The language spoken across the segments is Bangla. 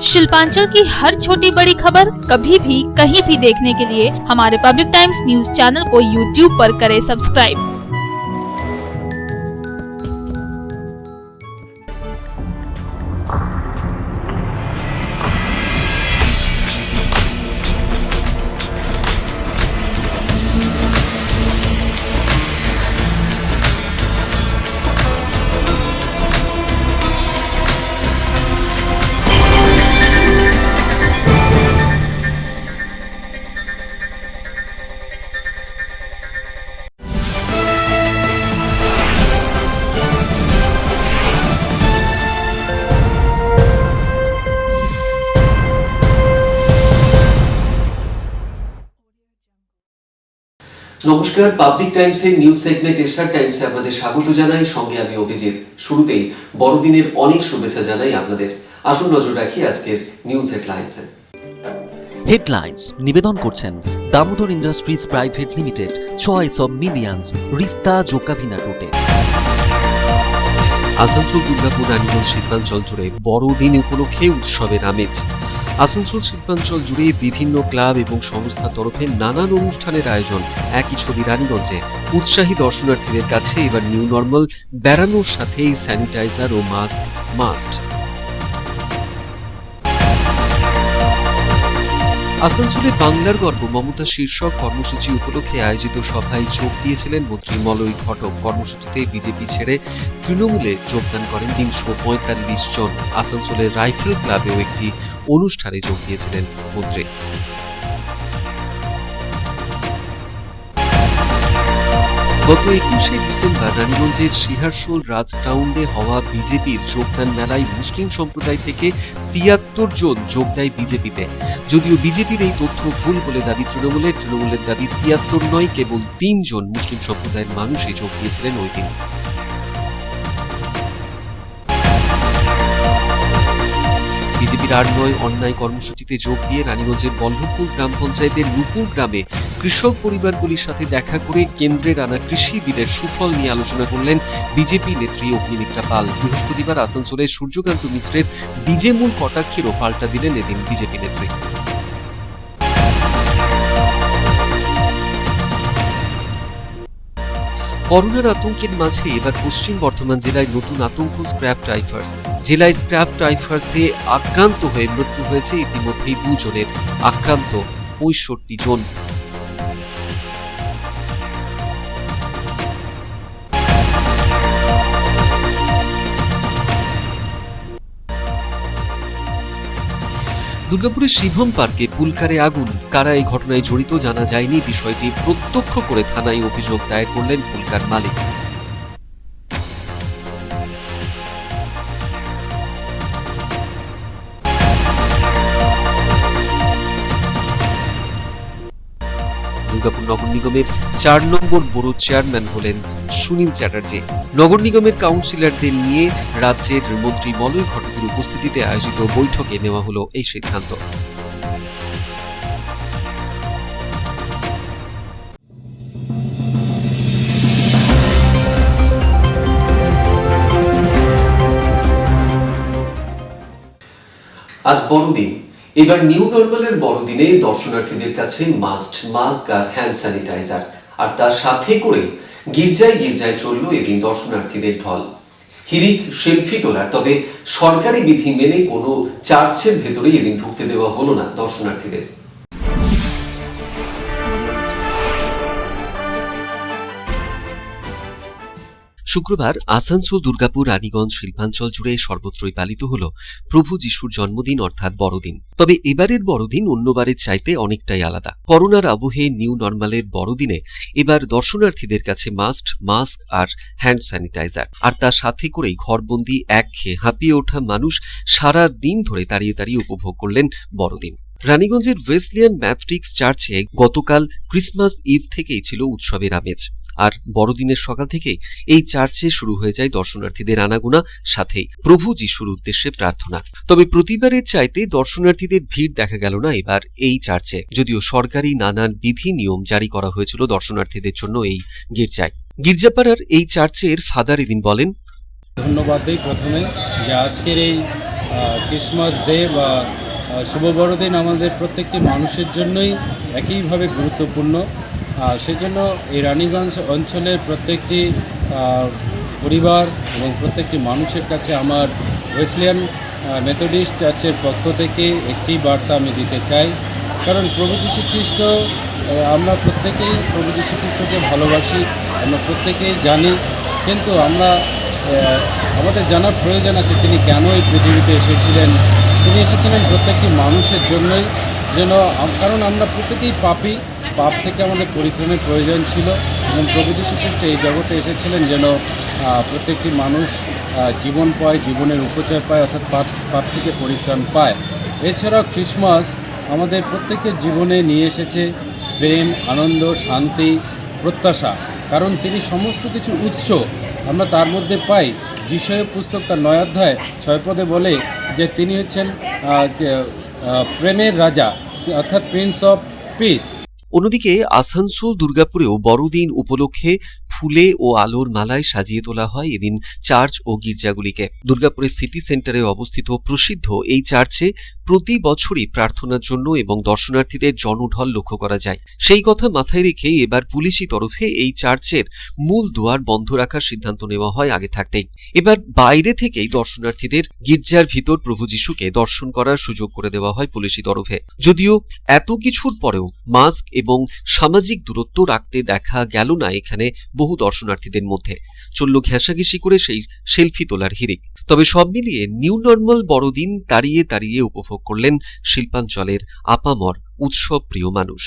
शिल्पांचल की हर छोटी बड़ी खबर कभी भी कहीं भी देखने के लिए हमारे पब्लिक टाइम्स न्यूज चैनल को यूट्यूब पर करें सब्सक्राइब। নমস্কার, পাবলিক টাইমসের নিউজ সেগমেন্ট স্টার টাইমসে আপনাদের স্বাগত জানাই। সঙ্গে আমি অভিজিৎ। শুরুতেই বড়দিনের অনেক শুভেচ্ছা জানাই আপনাদের। আসুন নজর রাখি আজকের নিউজ হেডলাইন্সে। হেডলাইন্স নিবেদন করছেন Damodar industries private limited, choice of millions, রিস্তা জোকাভিনা টোটে। আসানসোল, দুর্গাপুর, রানীগঞ্জ, শিল্পাঞ্চল জুড়ে বড়দিন উপলক্ষে উৎসবের আমেজ। আসানসোল শিল্পাঞ্চল জুড়ে বিভিন্ন ক্লাব এবং সংস্থার তরফে নানান অনুষ্ঠানের আয়োজন। একই ছবি রানীগঞ্জে। উৎসাহী দর্শনার্থীদের কাছে এবার নিউ নর্মাল, বেড়ানোর সাথেই স্যানিটাইজার ও মাস্ক মাস্ট। আসানসোলে বাংলার গর্ব মমতা শীর্ষক কর্মসূচি উপলক্ষে আয়োজিত সভায় যোগ দিয়েছিলেন মন্ত্রী মলয় ঘটক। কর্মসূচিতে বিজেপি ছেড়ে তৃণমূলে যোগদান করেন ৩৪৫ জন। আসানসোলের রাইফেল ক্লাবেও একটি অনুষ্ঠানে যোগ দিয়েছিলেন মন্ত্রী। গত ২১শে ডিসেম্বর রানীগঞ্জের সিহারশোল রাজটাউনে হওয়া বিজেপির যোগদান মেলায় মুসলিম সম্প্রদায় থেকে ৭৩ জন যোগ দেয় বিজেপিতে। যদিও বিজেপির এই তথ্য ভুল বলে দাবি তৃণমূলের দাবি ৭৩ নয়, কেবল ৩ জন মুসলিম সম্প্রদায়ের মানুষই যোগ দিয়েছিলেন ওই দিন। বিজেপির ৮ অন্যায় কর্মসূচিতে যোগ দিয়ে রানীগঞ্জের বল্লভপুর গ্রাম পঞ্চায়েতের নুপুর গ্রামে কৃষক পরিবারগুলির সাথে দেখা করে কেন্দ্রের আনা কৃষি বিলের সুফল নিয়ে আলোচনা করলেন বিজেপি নেত্রী অগ্নিমিত্রা পাল। বৃহস্পতিবার আসানসোলের সূর্যকান্ত মিশ্রের বীজে মূল কটাক্ষেরও পাল্টা দিলেন এদিন বিজেপি নেত্রী। করোনার আতঙ্কের মাঝে এবার পশ্চিম বর্ধমান জেলায় নতুন আতঙ্ক স্ক্র্যাপ ড্রাইভার্স। জেলায় স্ক্র্যাপ ড্রাইভার্সে আক্রান্ত হয়ে মৃত্যু হয়েছে ইতিমধ্যেই ২ জনের, আক্রান্ত ৬৫ জন। দুর্গাপুরের শিভম পার্কে পুলকারে আগুন। কারা এই ঘটনায় জড়িত জানা যায়নি। বিষয়টি প্রত্যক্ষ করে থানায় অভিযোগ দায়ের করলেন পুলকার মালিক। দুর্গাপুর নগর নিগমের ৪ নম্বর বোরো চেয়ারম্যান হলেন সুনীল চ্যাটার্জি। নগর নিগমের কাউন্সিলরদের নিয়ে রাজ্যের মন্ত্রী মলয় ঘটকের উপস্থিতিতে আয়োজিত বৈঠকে নেওয়া হলো এই সিদ্ধান্ত। আজ বড়দিন। এবার নিউ নর্মালের বড়দিনে দর্শনার্থীদের কাছে মাস্ক আর হ্যান্ড স্যানিটাইজার, আর তার সাথে করে গির্জায় গির্জায় চলল এদিন দর্শনার্থীদের ঢল। হিরিক সেলফি তোলার, তবে সরকারি বিধি মেনে কোনো চার্চের ভেতরে এদিন ঢুকতে দেওয়া হলো না দর্শনার্থীদের। শুক্রবার আসানসোল, দুর্গাপুর, রানীগঞ্জ, শিল্পাঞ্চল জুড়ে সর্বত্রই পালিত হল প্রভু যিশুর জন্মদিন অর্থাৎ বড়দিন। তবে এবারের বড়দিন অন্যবারের চাইতে অনেকটাই আলাদা। করোনার আবহে নিউ নর্মালের বড়দিনে এবার দর্শনার্থীদের কাছে মাস্ক আর হ্যান্ড স্যানিটাইজার, আর তার সাথে করেই ঘরবন্দি একঘেয়ে হাঁপিয়ে ওঠা মানুষ সারা দিন ধরে দাঁড়িয়ে দাঁড়িয়ে উপভোগ করলেন বড়দিন। রানীগঞ্জের ওয়েসলিয়ান ম্যাথরিক্স চার্চে গতকাল ক্রিসমাস ইভ থেকেই ছিল উৎসবের আমেজ। আর বড়দিনের সকাল থেকেই এই চার্চে শুরু হয়ে যায় দর্শনার্থীদের আনাগোনা, সাথেই প্রভু যিশুর উদ্দেশ্যে প্রার্থনা। তবে প্রতিবারের চাইতে দর্শনার্থীদের ভিড় দেখা গেল না এবার এই চার্চে, যদিও সরকারি নানান বিধি নিয়ম জারি করা হয়েছিল দর্শনার্থীদের জন্য এই গির্জায়। গির্জাপাড়ার এই চার্চের ফাদার এদিন বলেন, ধন্যবাদ দিই প্রথমে যে আজকের এই ক্রিসমাস ডে বা শুভ বড়দিন আমাদের প্রত্যেকটি মানুষের জন্যই একইভাবে গুরুত্বপূর্ণ। সেজন্য এই রানীগঞ্জ অঞ্চলের প্রত্যেকটি পরিবার এবং প্রত্যেকটি মানুষের কাছে আমার ওয়েসলিয়ান মেথডিস্ট চার্চের পক্ষ থেকে একটি বার্তা আমি দিতে চাই। কারণ প্রভু যীশু খ্রিস্ট, আমরা প্রত্যেকেই প্রভু যীশু খ্রিস্টকে ভালোবাসি, আমরা প্রত্যেকেই জানি, কিন্তু আমাদের জানার প্রয়োজন আছে তিনি কেন এই পৃথিবীতে এসেছিলেন। তিনি এসেছিলেন প্রত্যেকটি মানুষের জন্যই, কারণ আমরা প্রত্যেকেই পাপী, পাপ থেকে আমাদের পরিত্রাণের প্রয়োজন ছিল এবং প্রভু যীশু খ্রিস্ট এই জগতে এসেছিলেন যেন প্রত্যেকটি মানুষ জীবন পায়, জীবনের উপচার পায়, অর্থাৎ পাপ থেকে পরিত্রাণ পায়। এছাড়াও ক্রিসমাস আমাদের প্রত্যেকের জীবনে নিয়ে এসেছে প্রেম, আনন্দ, শান্তি, প্রত্যাশা। কারণ তিনি সমস্ত কিছু উৎস আমরা তার মধ্যে পাই। যিশয় পুস্তক তার 9 অধ্যায় 6 পদে বলে যে তিনি হচ্ছেন প্রেমের রাজা, অর্থাৎ প্রিন্স অফ পিস। অন্যদিকে আসানসোল দুর্গাপুরেও বড়দিন উপলক্ষে ফুলে ও আলোর মালায় সাজিয়ে তোলা হয় এদিন চার্চ ও গির্জাগুলিকে। দুর্গাপুরের সিটি সেন্টারে অবস্থিত প্রসিদ্ধ এই চার্চে প্রতি বছরই প্রার্থনার জন্য এবং দর্শনার্থীদের জনঢল লক্ষ্য করা যায়। সেই কথা মাথায় রেখে এবার পুলিশি তরফে এই চার্চের মূল দুয়ার বন্ধ রাখার সিদ্ধান্ত নেওয়া হয় আগে থাকতেই। এবার বাইরে থেকেই দর্শনার্থীদের গির্জার ভিতর প্রভু যিশুকে দর্শন করার সুযোগ করে দেওয়া হয় পুলিশি তরফে। যদিও এত কিছুর পরেও মাস্ক এবং সামাজিক দূরত্ব রাখতে দেখা গেল না এখানে বহু দর্শনার্থীদের মধ্যে। চলল ঘেঁষাঘেঁষি করে সেই সেলফি তোলার হিড়িক। তবে সব মিলিয়ে নিউ নর্মাল বড়দিন তাড়িয়ে তাড়িয়ে উপভোগ করলেন শিল্পাঞ্চলের আপামর উৎসব প্রিয় মানুষ।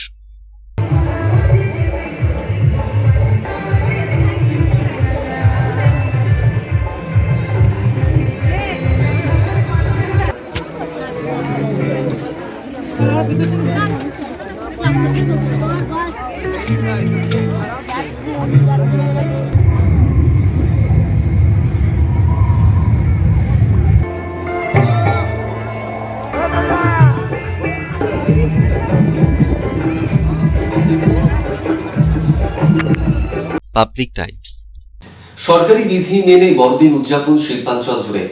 Public Times. সরকারি বিধি মেনে বড়দিন উদযাপন শিল্পাঞ্চল জুড়ে।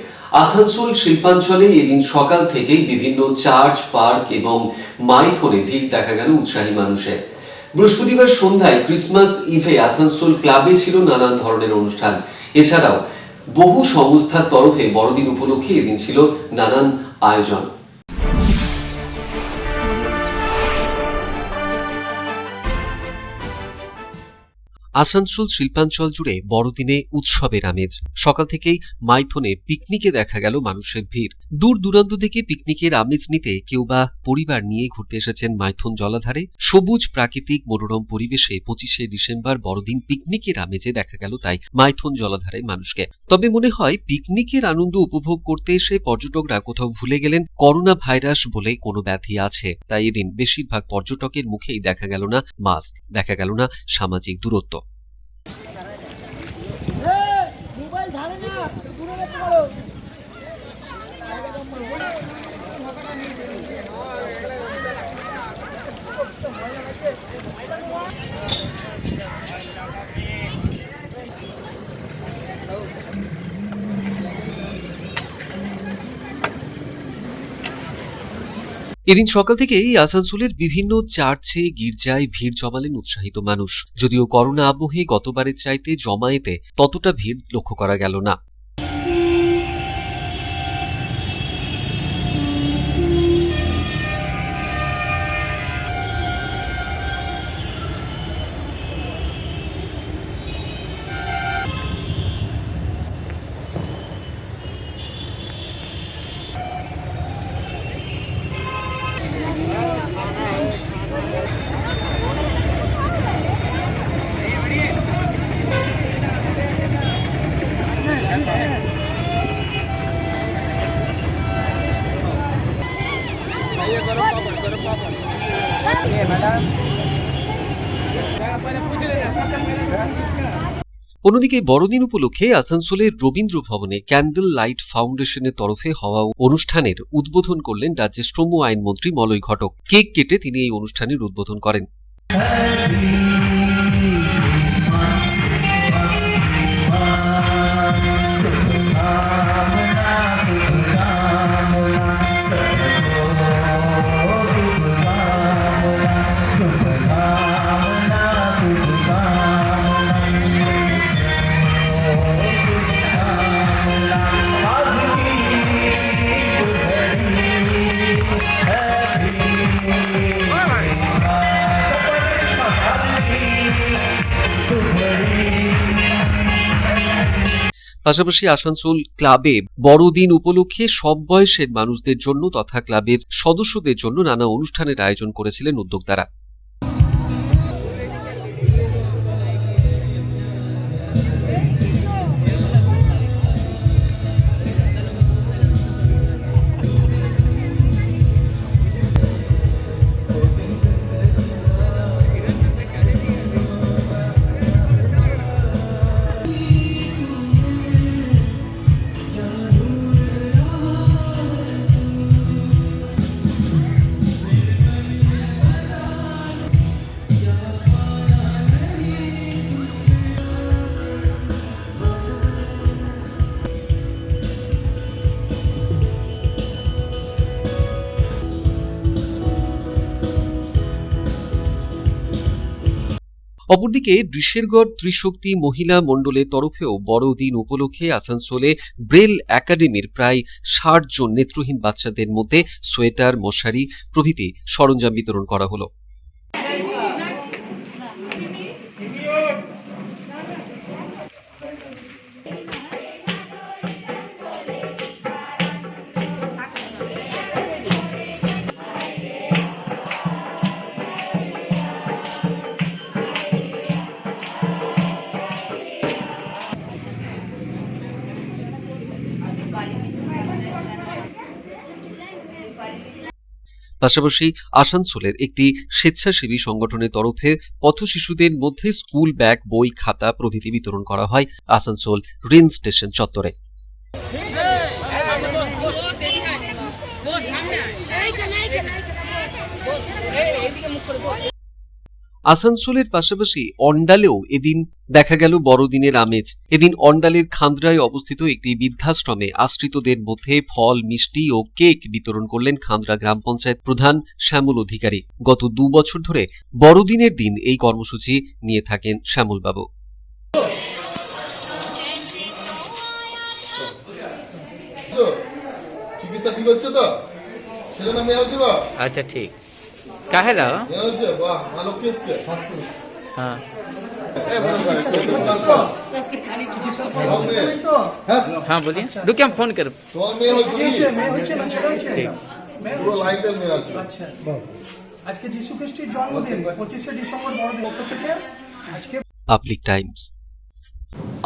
আসানসোল শিল্পাঞ্চলে এদিন সকাল থেকেই বিভিন্ন চার্চ, পার্ক এবং মাইথনে ভিড় দেখা গেল উৎসাহী মানুষের। বৃহস্পতিবার সন্ধ্যায় ক্রিসমাস ইভে আসানসোল ক্লাবে ছিল নানান ধরনের অনুষ্ঠান। এছাড়াও বহু সংস্থার তরফে বড়দিন উপলক্ষে এদিন ছিল নানান আয়োজন। আসানসোল শিল্পাঞ্চল জুড়ে বড়দিনে উৎসবের আমেজ। সকাল থেকেই মাইথনে পিকনিকে দেখা গেল মানুষের ভিড়। দূর দূরান্ত থেকে পিকনিকের আমেজ নিতে কেউ বা পরিবার নিয়ে ঘুরতে এসেছেন মাইথন জলাধারে। সবুজ প্রাকৃতিক মনোরম পরিবেশে 25শে ডিসেম্বর বড়দিন পিকনিকের আমেজে দেখা গেল তাই মাইথন জলাধারে মানুষকে। তবে মনে হয় পিকনিকের আনন্দ উপভোগ করতে এসে পর্যটকরা কোথাও ভুলে গেলেন করোনা ভাইরাস বলে কোনো ব্যাধি আছে। তাই এদিন বেশিরভাগ পর্যটকের মুখেই দেখা গেল না মাস্ক, দেখা গেল না সামাজিক দূরত্ব। এদিন সকাল থেকেই আসানসোলের বিভিন্ন চার্চে, গির্জায় ভিড় জমালেন উৎসাহিত মানুষ। যদিও করোনা আবহে গতবারের চাইতে জমায়েতে ততটা ভিড় লক্ষ্য করা গেল না। অন্যদিকে বড়দিন উপলক্ষে আসানসোলের রবীন্দ্র ভবনে ক্যান্ডেল লাইট ফাউন্ডেশনের তরফে হওয়া অনুষ্ঠানের উদ্বোধন করলেন রাজ্যের শ্রম আইনমন্ত্রী মলয় ঘটক। কেক কেটে তিনি এই অনুষ্ঠানের উদ্বোধন করেন। পাশাপাশি আসানসোল ক্লাবে বড়দিন উপলক্ষে সব বয়সের মানুষদের জন্য তথা ক্লাবের সদস্যদের জন্য নানা অনুষ্ঠানের আয়োজন করেছিলেন উদ্যোক্তারা। অপরদিকে ঋষেরগড় ত্রিশক্তি মহিলা মণ্ডলের তরফেও বড়দিন উপলক্ষে আসানসোলে ব্রেল একাডেমির প্রায় ৬০ জন নেত্রহীন বাচ্চাদের মধ্যে সোয়েটার, মশারি প্রভৃতি সরঞ্জাম বিতরণ করা হলো। পাশাপাশি আসানসোলের একটি স্বেচ্ছাসেবী সংগঠনের তরফে পথ শিশুদের মধ্যে স্কুল ব্যাগ, বই, খাতা প্রভৃতি বিতরণ করা হয় আসানসোল রেল স্টেশন চত্বরে। আসানসোলের পাশাপাশি অন্ডালেও এদিন দেখা গেল বড়দিনের আমেজ। এদিন অন্ডালের খান্দ্রায় অবস্থিত একটি বৃদ্ধাশ্রমে আশ্রিতদের মধ্যে ফল, মিষ্টি ও কেক বিতরণ করলেন খান্দ্রা গ্রাম পঞ্চায়েত প্রধান শ্যামল অধিকারী। গত ২ বছর ধরে বড়দিনের দিন এই কর্মসূচি নিয়ে থাকেন শ্যামলবাবু। চিকিৎসা ঠিক হচ্ছে তো? ছেলে না মেয়ে হচ্ছে? আচ্ছা ঠিক কাহে দাও মেয়ে হচ্ছে? বাহ, ভালো কি এসছে? হ্যাঁ हाँ बोलिए रुकिए हम फोन कर তোমার মেয়ে হচ্ছে কি? ठीक পুরো লাইটের মেয়ে আছে। আজকে যিশু খ্রিস্টের জন্মদিন 25শে ডিসেম্বর বড়দিন পক্ষ থেকে আজকে পাবলিক টাইমস।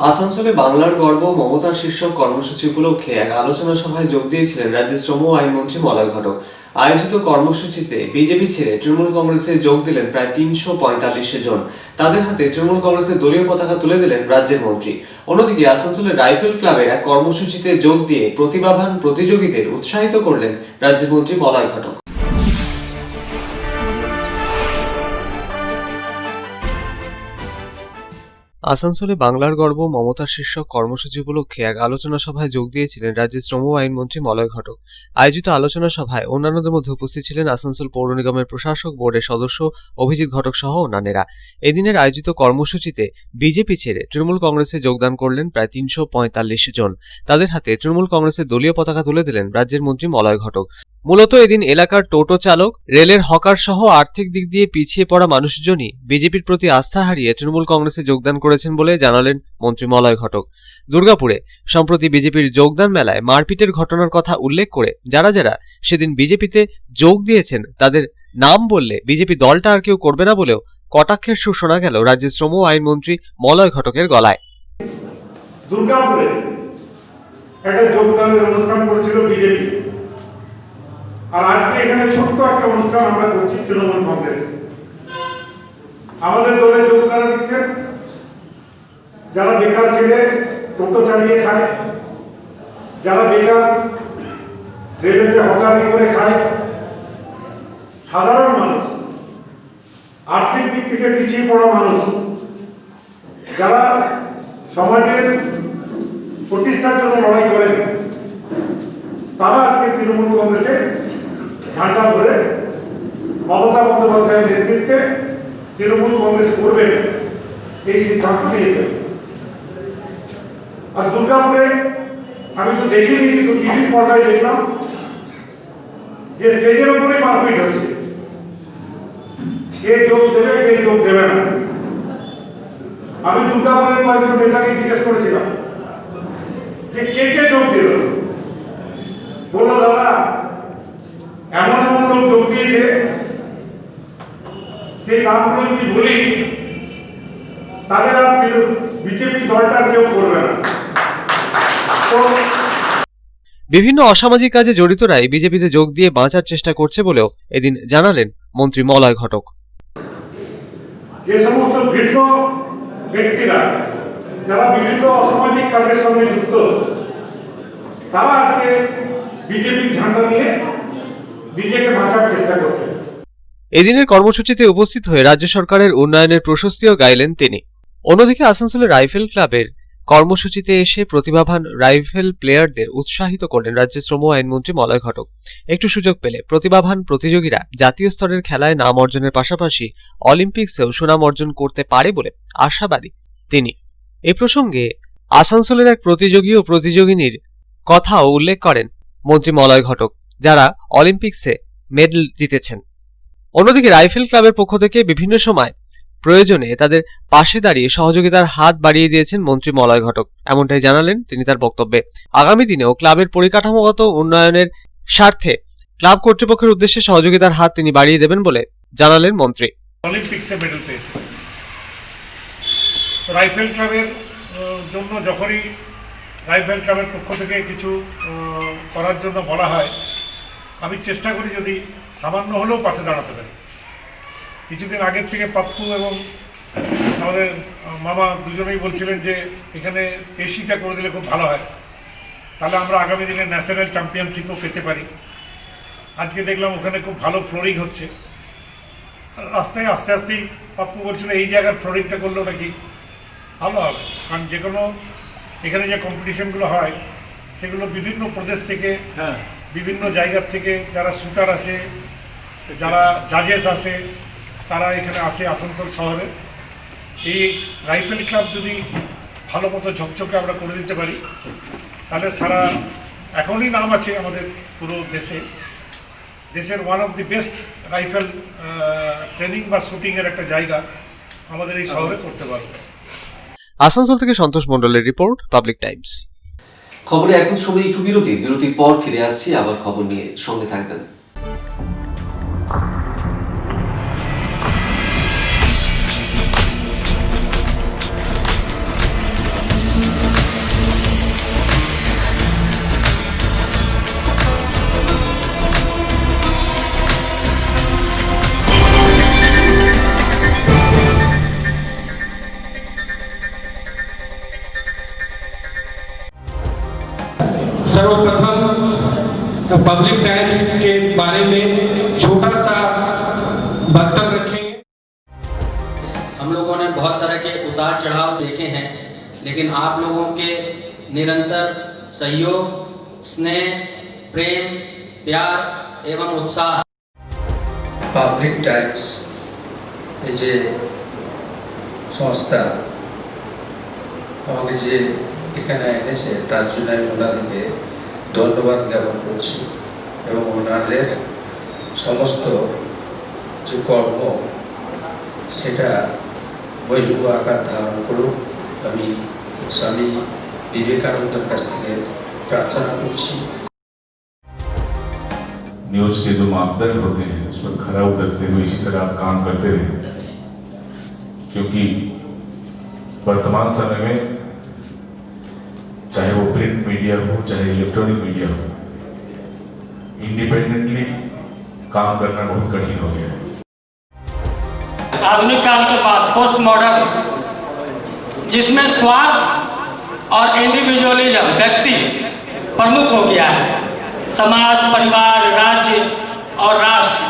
আসানসোলে বাংলার গর্ব মমতা শীর্ষক কর্মসূচি উপলক্ষে এক আলোচনা সভায় যোগ দিয়েছিলেন রাজ্যের শ্রম ও আইনমন্ত্রী মলয় ঘটক। আয়োজিত কর্মসূচিতে বিজেপি ছেড়ে তৃণমূল কংগ্রেসে যোগ দিলেন প্রায় ৩৪৫ জন। তাদের হাতে তৃণমূল কংগ্রেসের দলীয় পতাকা তুলে দিলেন রাজ্যের মন্ত্রী। অন্যদিকে আসানসোলের রাইফেল ক্লাবের এক কর্মসূচিতে যোগ দিয়ে প্রতিভাবান প্রতিযোগীদের উৎসাহিত করলেন রাজ্যের মন্ত্রী মলয় ঘটক। আসানসোলে বাংলার গর্ব মমতা শীর্ষক কর্মসূচি উপলক্ষে এক আলোচনা সভায় যোগ দিয়েছিলেন রাজ্যের শ্রম ও আইনমন্ত্রী মলয় ঘটক। আয়োজিত আলোচনা সভায় অন্যান্যদের মধ্যে উপস্থিত ছিলেন আসানসোল পৌর নিগমের প্রশাসক বোর্ডের সদস্য অভিজিৎ ঘটক সহ অন্যান্যরা। এদিনের আয়োজিত কর্মসূচিতে বিজেপি ছেড়ে তৃণমূল কংগ্রেসে যোগদান করলেন প্রায় ৩৪৫ জন। তাদের হাতে তৃণমূল কংগ্রেসের দলীয় পতাকা তুলে দিলেন রাজ্যের মন্ত্রী মলয় ঘটক। মূলত এদিন এলাকার টোটো চালক, রেলের হকার সহ আর্থিক দিক দিয়ে পিছিয়ে পড়া মানুষজনই বিজেপির প্রতি আস্থা হারিয়ে তৃণমূল কংগ্রেসে যোগদান করেছেন বলে জানালেন মন্ত্রী মলয় ঘটক। দুর্গাপুরে সম্প্রতি বিজেপির যোগদান মেলায় মারপিটের ঘটনার কথা উল্লেখ করে যারা যারা সেদিন বিজেপিতে যোগ দিয়েছেন তাদের নাম বললে বিজেপি দলটা আর কেউ করবে না বলেও কটাক্ষের সুর শোনা গেল রাজ্যের শ্রম ও আইনমন্ত্রী মলয় ঘটকের গলায়। দুর্গাপুরে একটা যোগদানের অনুষ্ঠান করেছিল বিজেপি, আর আজকে এখানে ছোট্ট একটা অনুষ্ঠান আমরা করছি তৃণমূল কংগ্রেস। আমাদের দলে যোগ কারা দিচ্ছেন? যারা বেকার ছেলে টোটো চালিয়ে খায়, যারা বেকার রেলেতে হকারি করে খায়, সাধারণ মানুষ, আর্থিক দিক থেকে পিছিয়ে পড়া মানুষ, যারা সমাজের প্রতিষ্ঠার জন্য লড়াই করেন, তারা আজকে তৃণমূল কংগ্রেসে ঝান্ডা ধরে মমতা বন্দ্যোপাধ্যায়ের নেতৃত্বে তৃণমূল কংগ্রেস করবেন এই সিদ্ধান্ত নিয়েছেন। আর দুর্গাপুরে আমি তো দেখিনি, কিন্তু টিভির পর্দায় দেখলাম যে স্টেজের উপরে মারপিট হচ্ছে, কে যোগ দেবে কে যোগ দেবে না। আমি দুর্গাপুরের কয়েকজন নেতাকে জিজ্ঞেস করেছিলাম যে কে কে যোগ দিল, বললো দাদা এমন এমন লোক যোগ দিয়েছে, সেই নামগুলো যদি বলি তাহলে আর বিজেপি দলটা কেউ করবে না। তো বিভিন্ন অসামাজিক কাজে জড়িতরাই বিজেপিতে যোগ দিয়ে বাঁচার চেষ্টা করছে বলেও এদিন জানালেন মন্ত্রী মলয় ঘটক। যে সমস্ত ভিন্ন ব্যক্তিরা যারা বিভিন্ন অসামাজিক কাজের সঙ্গে যুক্ত, তারা আজকে বিজেপির ঝান্ডা নিয়ে নিজেকে বাঁচার চেষ্টা করছে। এদিনের কর্মসূচিতে উপস্থিত হয়ে রাজ্য সরকারের উন্নয়নের প্রশস্তিও গাইলেন তিনি। অন্যদিকে আসানসোলের রাইফেল ক্লাবের কর্মসূচিতে এসে প্রতিভাবান রাইফেল প্লেয়ারদের উৎসাহিত করলেন রাজ্যের শ্রম আইনমন্ত্রী মলয় ঘটক। একটু সুযোগ পেলে প্রতিভাবান প্রতিযোগীরা জাতীয় স্তরের খেলায় নাম অর্জনের পাশাপাশি অলিম্পিক্সেও সুনাম অর্জন করতে পারে বলে আশাবাদী তিনি। এ প্রসঙ্গে আসানসোলের এক প্রতিযোগী ও প্রতিযোগিনীর কথাও উল্লেখ করেন মন্ত্রী মলয় ঘটক, যারা অলিম্পিক্সে মেডেল জিতেছেন। অন্যদিকে রাইফেল ক্লাবের পক্ষ থেকে বিভিন্ন সময় প্রয়োজনে তাদের পাশে দাঁড়িয়ে সহযোগিতার হাত বাড়িয়ে দিয়েছেন মন্ত্রী মলয় ঘটক, এমনটাই জানালেন তিনি তার বক্তব্যে। আগামী দিনেও ক্লাবের পরিকাঠামোগত উন্নয়নের স্বার্থে ক্লাব কর্তৃপক্ষের উদ্দেশ্যে সহযোগিতার হাত তিনি বাড়িয়ে দেবেন বলে জানালেন মন্ত্রী। অলিম্পিক্সে মেডেল পেয়েছে রাইফেল ক্লাবের জন্য, যখনই রাইফেল ক্লাবের পক্ষ থেকে কিছু করার জন্য বলা হয়, আমি চেষ্টা করি যদি সামান্য হলেও পাশে দাঁড়াতে পারি। কিছুদিন আগের থেকে পাপ্পু এবং আমাদের মামা দুজনেই বলছিলেন যে এখানে এসিটা করে দিলে খুব ভালো হয়, তাহলে আমরা আগামী দিনে ন্যাশনাল চ্যাম্পিয়নশিপও পেতে পারি। আজকে দেখলাম ওখানে খুব ভালো ফ্লোরিং হচ্ছে। রাস্তায় আস্তে আস্তেই পাপ্পু বলছিল এই জায়গার ফ্লোরিংটা করলেও নাকি ভালো হবে, কারণ যে কোনো এখানে যে কম্পিটিশনগুলো হয় সেগুলো বিভিন্ন প্রদেশ থেকে, বিভিন্ন জায়গার থেকে যারা শুটার আসে, যারা জাজেস আসে, তারা এখানে আসে আসানসোল শহরে। এই রাইফেল ক্লাব যদি ভালো মতো ঝকঝকে আমরা করে দিতে পারি, তাহলে সারা এখনই নাম আছে আমাদের পুরো দেশের one of the best rifle training বা শুটিংয়ের একটা জায়গা আমাদের এই শহরে করতে পারবে। আসানসোল থেকে সন্তোষ মণ্ডলের রিপোর্ট, পাবলিক টাইমস। খবরে এখন সময় একটু বিরতির পর ফিরে আসছি আবার খবর নিয়ে, সঙ্গে থাকবেন। सर्वप्रथम पब्लिक टाइम्स के बारे में छोटा सा वक्तव्य रखेंगे। हम लोगों ने बहुत तरह के उतार चढ़ाव देखे हैं, लेकिन आप लोगों के निरंतर सहयोग, स्नेह, प्रेम, प्यार एवं उत्साह পাবলিক টাইমস এই যে সংস্থা আমাকে যে এখানে এনেছে তার জন্য আমি ওনাদেরকে ধন্যবাদ জ্ঞাপন করছি এবং ওনাদের সমস্ত যে কর্ম সেটা বৈভব আকার ধারণ করুক আমি স্বামী বিবেকানন্দের কাছ থেকে প্রার্থনা করছি। न्यूज के जो मापदंड होते हैं उस पर खरा उतरते हुए इसी तरह आप काम करते रहे, क्योंकि वर्तमान समय में चाहे वो प्रिंट मीडिया हो चाहे इलेक्ट्रॉनिक मीडिया हो, इंडिपेंडेंटली काम करना बहुत कठिन हो गया है। आधुनिक काल के बाद पोस्ट मॉडर्न, जिसमें स्वार्थ और इंडिविजुअलिज्म व्यक्ति प्रमुख हो गया है, समाज, परिवार, राज्य और राष्ट्र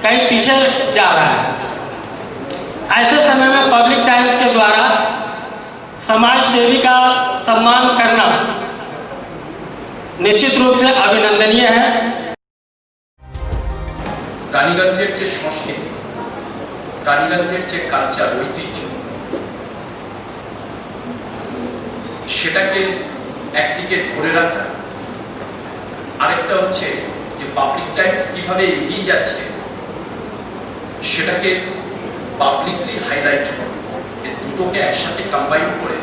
कहीं पीछे जा रहा है। ऐसे समय में पब्लिक टाइम्स के द्वारा समाज सेवी का सम्मान करना निश्चित रूप से अभिनंदनीय है। টালিগঞ্জের যে সংস্কৃতি, টালিগঞ্জের যে কালচার, ঐতিহ্য, সেটাকে একদিকে ধরে রাখা, আরেকটা হচ্ছে যে পাবলিক টাইমস কিভাবে এগিয়ে যাচ্ছে সেটাকে পাবলিকলি হাইলাইট করা, এই দুটোকে একসাথে কম্বাইন করে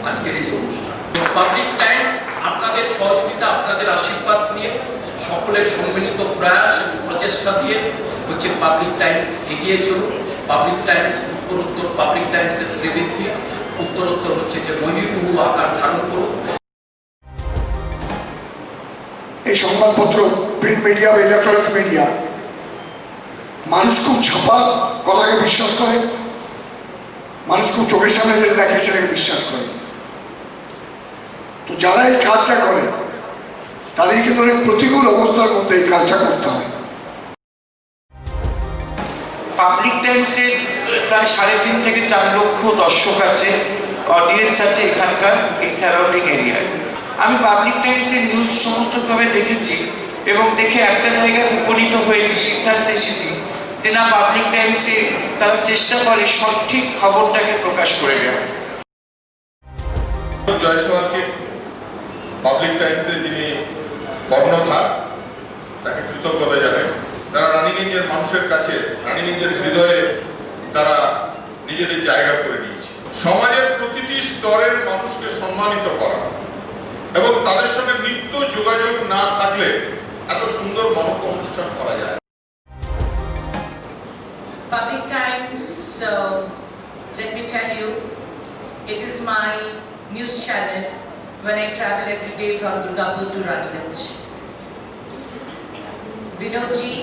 আজকের এই অনুষ্ঠান। পাবলিক টাইমস আপনাদের সহযোগিতা, আপনাদের আশীর্বাদ নিয়ে, সকলের সম্মিলিত প্রয়াস প্রচেষ্টা দিয়ে হচ্ছে পাবলিক টাইমস এগিয়ে চলুন। পাবলিক টাইমস উত্তরোত্তর, পাবলিক টাইমসের শ্রীবৃদ্ধি উত্তরোত্তর হচ্ছে যে বহির্মুখ আকার ধারণ করুন। এই সংবাদপত্র, প্রিন্ট মিডিয়া বা ইলেকট্রনিক্স মিডিয়া, মানুষ খুব ছাপা কথাকে বিশ্বাস করে, মানুষ খুব চোখের সামনে যেটা দেখে সেটাকে বিশ্বাস করে। তো যারা এই কাজটা করে তাদের কিন্তু অনেক প্রতিকূল অবস্থার মধ্যে এই কাজটা করতে হয়। পাবলিক টাইমসের প্রায় 3.5 থেকে 4 লক্ষ দর্শক আছে, অডিয়েন্স আছে এখানকার এই সারাউন্ডিং এরিয়ায়। আমি পাবলিক টাইমসের নিউজ সমস্তভাবে দেখেছি এবং দেখে একটা জায়গায় উপনীত হয়েছি, সিদ্ধান্তে এসেছি যে না, পাবলিক টাইমসে তারা চেষ্টা করে সঠিক খবরটাকে প্রকাশ করে দেওয়া। জয়সওয়ালকে পাবলিক টাইমসে যিনি কর্ণধার, তাকে কৃতজ্ঞতা জানাই। তারা রানীগঞ্জের মানুষের কাছে, রানীগঞ্জের হৃদয়ে তারা নিজেদের জায়গা করে নিয়েছে। সমাজের প্রতিটি স্তরের মানুষকে সম্মানিত করা এবং তাদের সঙ্গে নিত্য যোগাযোগ না থাকলে এত সুন্দর মনজ্ঞ অনুষ্ঠান করা যায়। Public Times, let me tell you, it is my news channel when I travel every day from Durgapur to Raniganj. Vinodji,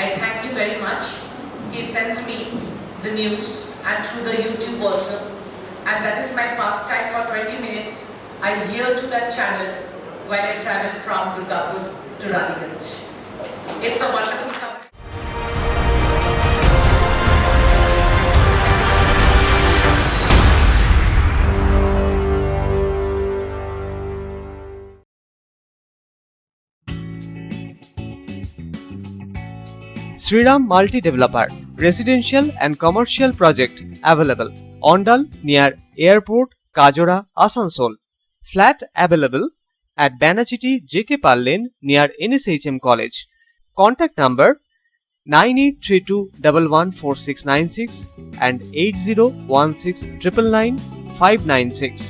I thank you very much. He sends me the news and through the YouTube also, and that is my pastime for 20 minutes. I hear to that channel when I travel from Durgapur to Raniganj. It's a wonderful company. Sriram Multi Developer, residential and commercial project available. Ondal near Airport, Kajora, Asansol. Flat available at Banachiti JK Pal Lane near NSHM College. Contact number 9832114696 and 8016999596.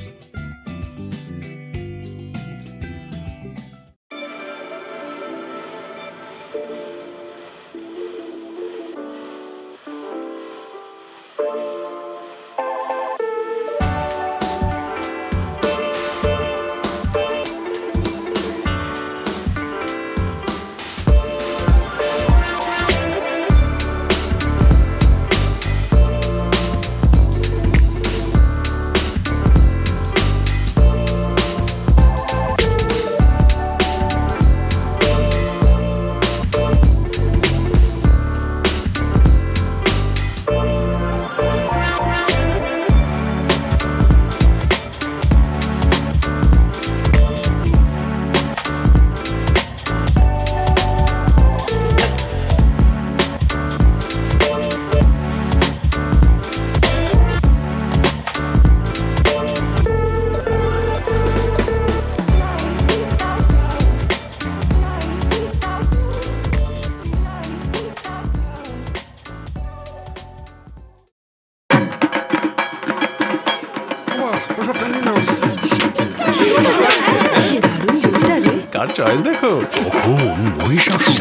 Car choice দেখো, কখন মহিষাসুর।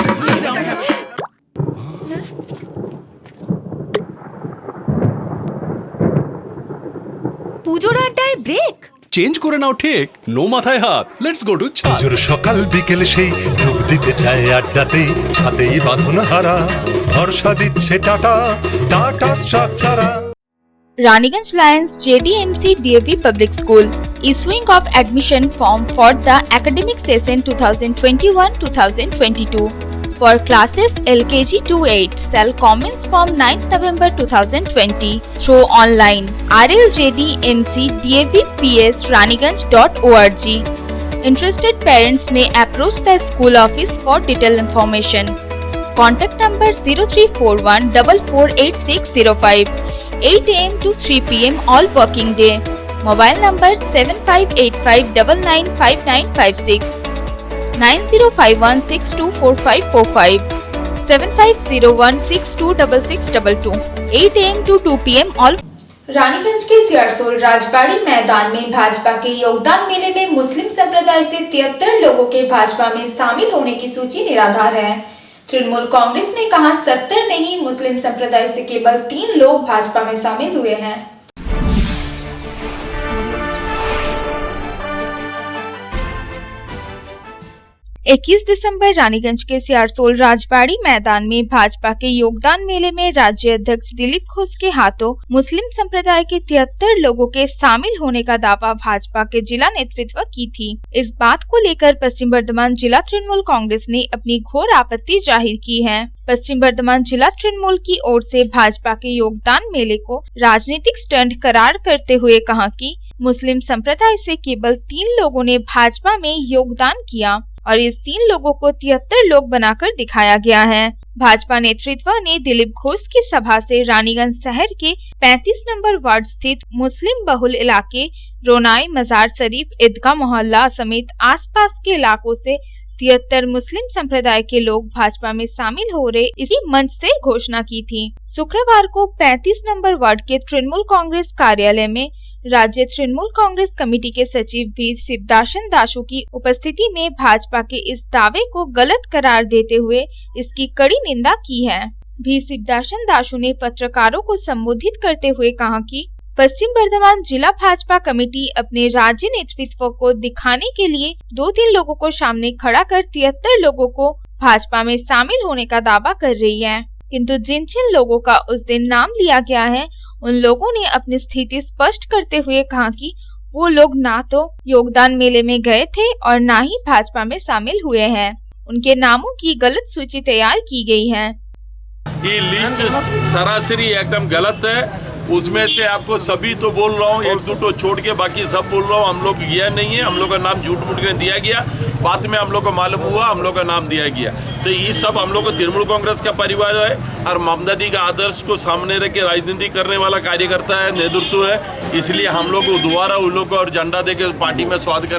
পুজোর আড্ডায় ব্রেক চেঞ্জ করে নাও ঠিক, নো মাথায় হাত। লেটস গো টু ছাদ। পুজোর সকাল বিকেল সেই ডুব দিতে চায় আড্ডাতেই, ছাদেই বাঁধন হারা ভরসা দিচ্ছে Tata, Tata Structura. Raniganj Lions JDMC DAV Public School issuing of admission form for the academic session 2021-2022 for classes LKG to 8 shall commence from 9th November 2020 through online rljdncdavps.raniganj.org. Interested parents may approach the school office for detailed information. Contact number 0341 448605. 8 AM to 3 PM all working day. Mobile number 7585995956, 9051624545, 7501626622. 8 AM to 2 PM all. Raniganj के सियारसोल राजबाड़ी मैदान में भाजपा के योगदान मेले में मुस्लिम संप्रदाय से 73 लोगों के भाजपा में शामिल होने की सूची निराधार है। तृणमूल कांग्रेस ने कहा 70 नहीं, मुस्लिम संप्रदाय से केवल 3 लोग भाजपा में शामिल हुए हैं। 21 दिसंबर रानीगंज के सियारसोल राजबाड़ी मैदान में भाजपा के योगदान मेले में राज्य अध्यक्ष दिलीप घोष के हाथों मुस्लिम संप्रदाय के 73 लोगों के शामिल होने का दावा भाजपा के जिला नेतृत्व की थी। इस बात को लेकर पश्चिम बर्धमान जिला तृणमूल कांग्रेस ने अपनी घोर आपत्ति जाहिर की है। पश्चिम बर्धमान जिला तृणमूल की ओर से भाजपा के योगदान मेले को राजनीतिक स्टंट करार करते हुए कहा कि मुस्लिम संप्रदाय से केवल 3 लोगों ने भाजपा में योगदान किया और इस 3 लोगों को 73 लोग बनाकर दिखाया गया है। भाजपा नेतृत्व ने दिलीप घोष की सभा से रानीगंज शहर के 35 नंबर वार्ड स्थित मुस्लिम बहुल इलाके रोनाई, मजार शरीफ, ईदगाह मोहल्ला समेत आसपास के इलाकों से 73 मुस्लिम संप्रदाय के लोग भाजपा में शामिल हो रहे इसी मंच से घोषणा की थी। शुक्रवार को 35 नंबर वार्ड के तृणमूल कांग्रेस कार्यालय में राज्य तृणमूल कांग्रेस कमेटी के सचिव भी शिवदासन दासू की उपस्थिति में भाजपा के इस दावे को गलत करार देते हुए इसकी कड़ी निंदा की है। भी शिवदासन दासू ने पत्रकारों को संबोधित करते हुए कहा कि पश्चिम बर्धमान जिला भाजपा कमेटी अपने राज्य नेतृत्व को दिखाने के लिए 2-3 लोगों को सामने खड़ा कर 73 लोगों को भाजपा में शामिल होने का दावा कर रही है, किंतु जिन लोगों का उस दिन नाम लिया गया है उन लोगों ने अपनी स्थिति स्पष्ट करते हुए कहा कि वो लोग ना तो योगदान मेले में गए थे और ना ही भाजपा में शामिल हुए हैं। उनके नामों की गलत सूची तैयार की गई है। ये लिस्ट सरासरी एकदम गलत है। उसमें से आपको सभी तो बोल रहा हूँ, 1-2 तो छोड़ के बाकी सब बोल रहा हूँ। हम लोग गया नहीं है, हम लोग का नाम झूठ मूठ के दिया गया। बाद में हम लोग को मालूम हुआ हम लोग का नाम दिया गया। तो ये सब हम लोग को तृणमूल कांग्रेस का परिवार है और ममता दी का आदर्श को सामने रख के राजनीति करने वाला कार्यकर्ता है, नेतृत्व है। इसलिए हम लोग को दोबारा उन लोग को और झंडा दे के पार्टी में स्वागत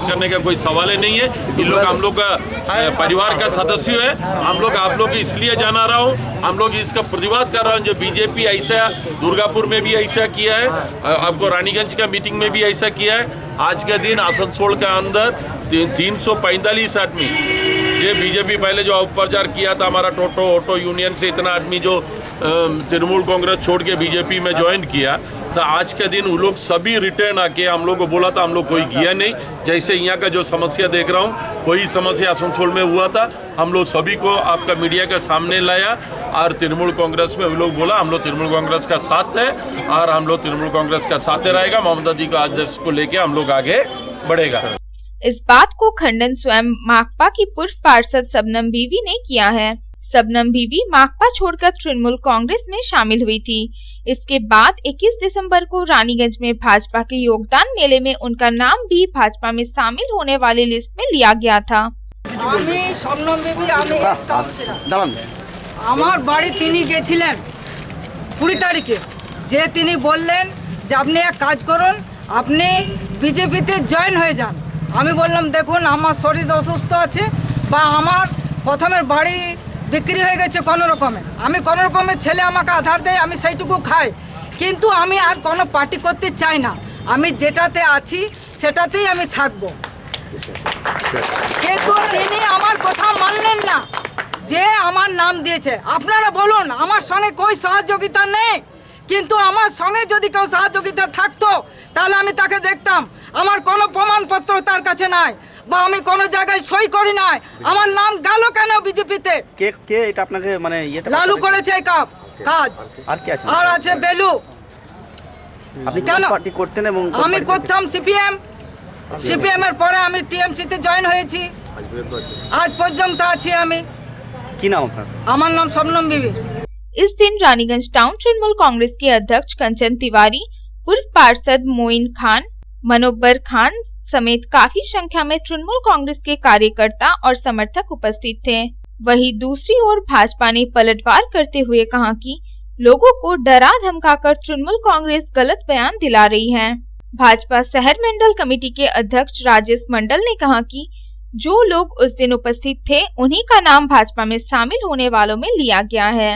करने का कोई सवाल ही नहीं है। इन लोग हम लोग का परिवार का सदस्य है। हम लोग आप लोग इसलिए जाना रहा हूँ, हम लोग इसका प्रतिवाद कर रहे हैं। जो बीजेपी ऐसा दुर्गापुर में भी ऐसा किया है, आपको रानीगंज का मीटिंग में भी ऐसा किया है। आज के दिन आसनसोल के अंदर 345 आदमी जो बीजेपी पहले जो प्रचार किया था हमारा टोटो ऑटो यूनियन से इतना आदमी जो तृणमूल कांग्रेस छोड़ के बीजेपी में ज्वाइन किया तो आज के दिन वो लोग सभी रिटर्न आके हम लोग को बोला था। हम लोग कोई गया नहीं। जैसे यहाँ का जो समस्या देख रहा हूँ वही समस्या आसनसोल में हुआ था। हम लोग सभी को आपका मीडिया के सामने लाया और तृणमूल कांग्रेस में वो लोग बोला हम लोग तृणमूल कांग्रेस का साथ है और हम लोग तृणमूल कांग्रेस का साथ रहेगा। ममता दी का आदर्श को लेके हम लोग आगे बढ़ेगा। इस बात को खंडन स्वयं माकपा की पूर्व पार्षद शबनम बीवी ने किया है। शबनम बीवी माकपा छोड़कर तृणमूल कांग्रेस में शामिल हुई थी। इसके बाद 21 दिसंबर को रानीगंज में भाजपा के योगदान मेले में उनका नाम भी भाजपा में शामिल होने वाली लिस्ट में लिया गया था। আমার বাড়ি তিনি গেছিলেন 20 তারিখে, যে তিনি বললেন যে আপনি এক কাজ করুন, আপনি বিজেপিতে জয়েন হয়ে যান। আমি বললাম দেখুন আমার শরীর অসুস্থ আছে বা আমার প্রথমের বাড়ি বিক্রি হয়ে গেছে কোনো রকমে, আমি কোনো রকমের ছেলে আমাকে আধার দেয়, আমি সেইটুকু খাই, কিন্তু আমি আর কোনো পার্টি করতে চাই না। আমি যেটাতে আছি সেটাতেই আমি থাকবো। কিন্তু তিনি আমার কথা মানলেন না, যে আমার নাম দিয়েছে। আপনারা বলুন আমার সঙ্গে કોઈ সহযোগিতা নেই, কিন্তু আমার সঙ্গে যদি কেউ সহযোগিতা থাকতো তাহলে আমি তাকে দেখতাম। আমার কোনো প্রমাণপত্র তার কাছে নাই বা আমি কোনো জায়গায় সই করি নাই। আমার নাম গেল কেন বিজেপিতে? কে এটা আপনাকে মানে এটা লালু করেছে এই কাজ। আর কি আছে? আর আছে বেলু। আপনি কোন পার্টি করতেন? এবং আমি করতাম সিপিএম এর পরে আমি টিএমসি তে জয়েন হয়েছি। আজ পর্যন্ত আছি আমি। কি নাম আপনার? আমার নাম শবনম বিবি। इस दिन रानीगंज टाउन तृणमूल कांग्रेस के अध्यक्ष कंचन तिवारी, पूर्व पार्षद मोइन खान, मनोबर खान समेत काफी संख्या में तृणमूल कांग्रेस के कार्यकर्ता और समर्थक उपस्थित थे। वहीं दूसरी ओर भाजपा ने पलटवार करते हुए कहा कि लोगों को डरा धमकाकर तृणमूल कांग्रेस गलत बयान दिला रही है। भाजपा शहर मंडल कमेटी के अध्यक्ष राजेश मंडल ने कहा कि जो लोग उस दिन उपस्थित थे उन्हीं का नाम भाजपा में शामिल होने वालों में लिया गया है।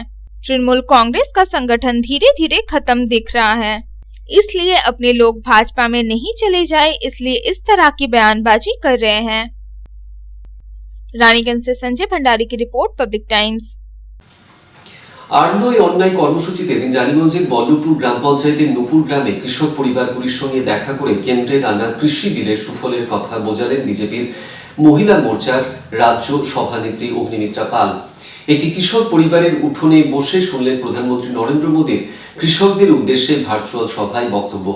तृणमूल कांग्रेस का संगठन धीरे धीरे खत्म दिख रहा है, इसलिए अपने लोग भाजपा में नहीं चले जाए, इसलिए इस तरह की बयानबाजी कर रहे हैं। रानीगंज से संजय भंडारी की रिपोर्ट, पब्लिक टाइम्स। আর নয় অন্যায় কর্মসূচিতে দিন রানীগঞ্জের বল্লভপুর গ্রাম পঞ্চায়েতের নুপুর গ্রামে কৃষক পরিবারগুলির সঙ্গে দেখা করে কেন্দ্রের আনা কৃষি বিলের সুফলের কথা বোঝালেন বিজেপির মহিলা মোর্চার রাজ্য সভানেত্রী অগ্নিমিত্রা পাল। একটি কৃষক পরিবারের উঠোনে বসে শুনলেন প্রধানমন্ত্রী নরেন্দ্র মোদীর কৃষকদের উদ্দেশ্যে ভার্চুয়াল সভায় বক্তব্য।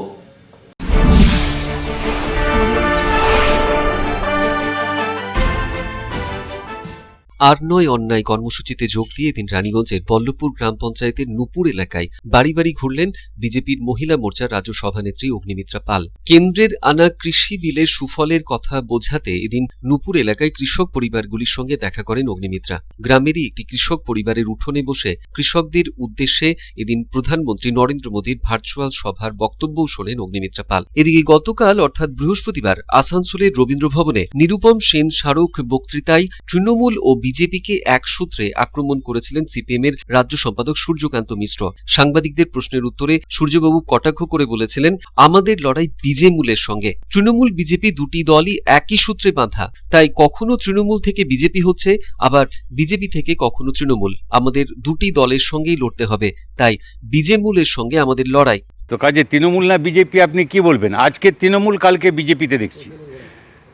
আর নয় অন্যায় কর্মসূচিতে যোগ দিয়ে এদিন রানীগঞ্জের বল্লভপুর গ্রাম পঞ্চায়েতের নুপুর এলাকায় বাড়ি বাড়ি ঘুরলেন বিজেপির মহিলা মোর্চার রাজ্য সভানেত্রী অগ্নিমিত্রা পাল। কেন্দ্রের আনা কৃষি বিলের সুফলের কথা বোঝাতে এদিন নুপুর এলাকায় কৃষক পরিবারগুলির সঙ্গে দেখা করেন অগ্নিমিত্রা। গ্রামেরই একটি কৃষক পরিবারের উঠোনে বসে কৃষকদের উদ্দেশ্যে এদিন প্রধানমন্ত্রী নরেন্দ্র মোদীর ভার্চুয়াল সভার বক্তব্যও শোনেন অগ্নিমিত্রা পাল। এদিকে গতকাল অর্থাৎ বৃহস্পতিবার আসানসোলের রবীন্দ্র ভবনে নিরুপম সেন স্মারক বক্তৃতায় তৃণমূল ও বিজেপিকে এক সূত্রে আক্রমণ করেছিলেন সিপিএম এর রাজ্য সম্পাদক সূর্যকান্ত মিশ্র। সাংবাদিকদের প্রশ্নের উত্তরে সূর্যবাবু কটাক্ষ করে বলেছিলেন, আমাদের লড়াই বিজেমূলের সঙ্গে। তৃণমূল বিজেপি দুটি দলই একই সূত্রে বাঁধা, তাই কখনো তৃণমূল থেকে বিজেপি হচ্ছে, আবার বিজেপি থেকে কখনো তৃণমূল। আমাদের দুটি দলের সঙ্গেই লড়তে হবে, তাই বিজেমূলের সঙ্গে আমাদের লড়াই। তো কাজে তৃণমূল না বিজেপি আপনি কি বলবেন? আজকে তৃণমূল, কালকে বিজেপিতে দেখছি।